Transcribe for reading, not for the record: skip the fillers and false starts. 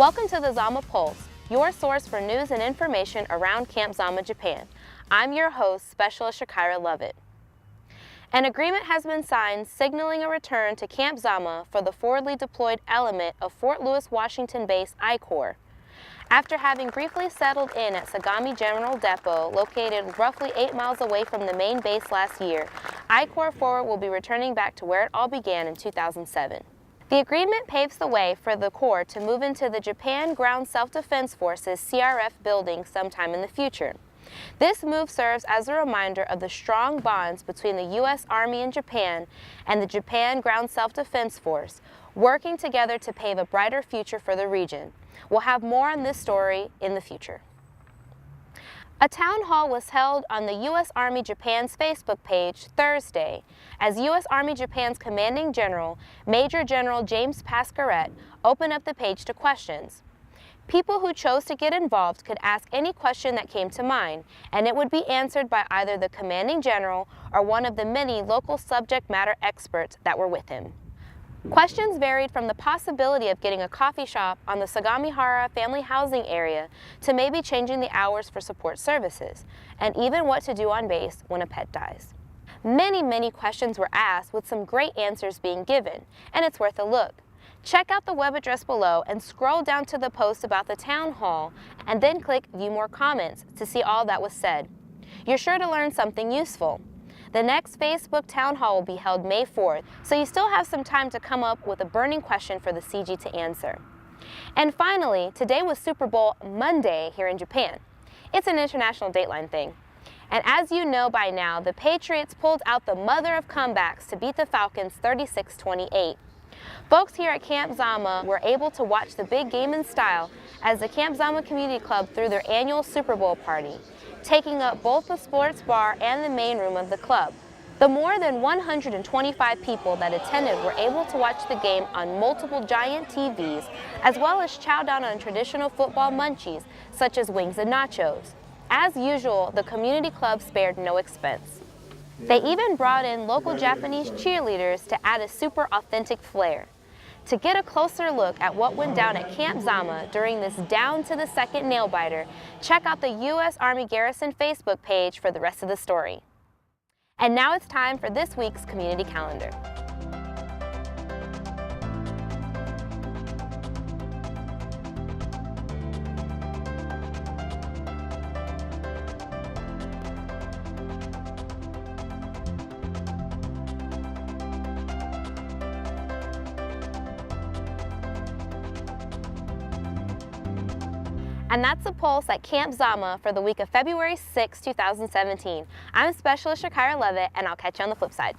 Welcome to the Zama Pulse, your source for news and information around Camp Zama, Japan. I'm your host, Specialist Shakira Lovett. An agreement has been signed signaling a return to Camp Zama for the forwardly deployed element of Fort Lewis, Washington base I Corps. After having briefly settled in at Sagami General Depot, located roughly 8 miles away from the main base last year, I Corps Forward will be returning back to where it all began in 2007. The agreement paves the way for the Corps to move into the Japan Ground Self-Defense Forces CRF building sometime in the future. This move serves as a reminder of the strong bonds between the U.S. Army and Japan and the Japan Ground Self-Defense Force, working together to pave a brighter future for the region. We'll have more on this story in the future. A town hall was held on the U.S. Army Japan's Facebook page Thursday as U.S. Army Japan's Commanding General, Major General James Pasquarette, opened up the page to questions. People who chose to get involved could ask any question that came to mind, and it would be answered by either the Commanding General or one of the many local subject matter experts that were with him. Questions varied from the possibility of getting a coffee shop on the Sagamihara family housing area to maybe changing the hours for support services, and even what to do on base when a pet dies. Many questions were asked with some great answers being given, and it's worth a look. Check out the web address below and scroll down to the post about the town hall and then click View More Comments to see all that was said. You're sure to learn something useful. The next Facebook Town Hall will be held May 4th, so you still have some time to come up with a burning question for the CG to answer. And finally, today was Super Bowl Monday here in Japan. It's an international dateline thing. And as you know by now, the Patriots pulled out the mother of comebacks to beat the Falcons 36-28. Folks here at Camp Zama were able to watch the big game in style as the Camp Zama Community Club threw their annual Super Bowl party, taking up both the sports bar and the main room of the club. The more than 125 people that attended were able to watch the game on multiple giant TVs, as well as chow down on traditional football munchies such as wings and nachos. As usual, the community club spared no expense. They even brought in local Japanese cheerleaders to add a super authentic flair. To get a closer look at what went down at Camp Zama during this down-to-the-second nail-biter, check out the U.S. Army Garrison Facebook page for the rest of the story. And now it's time for this week's Community Calendar. And that's the Pulse at Camp Zama for the week of February 6, 2017. I'm Specialist Shakira Lovett, and I'll catch you on the flip side.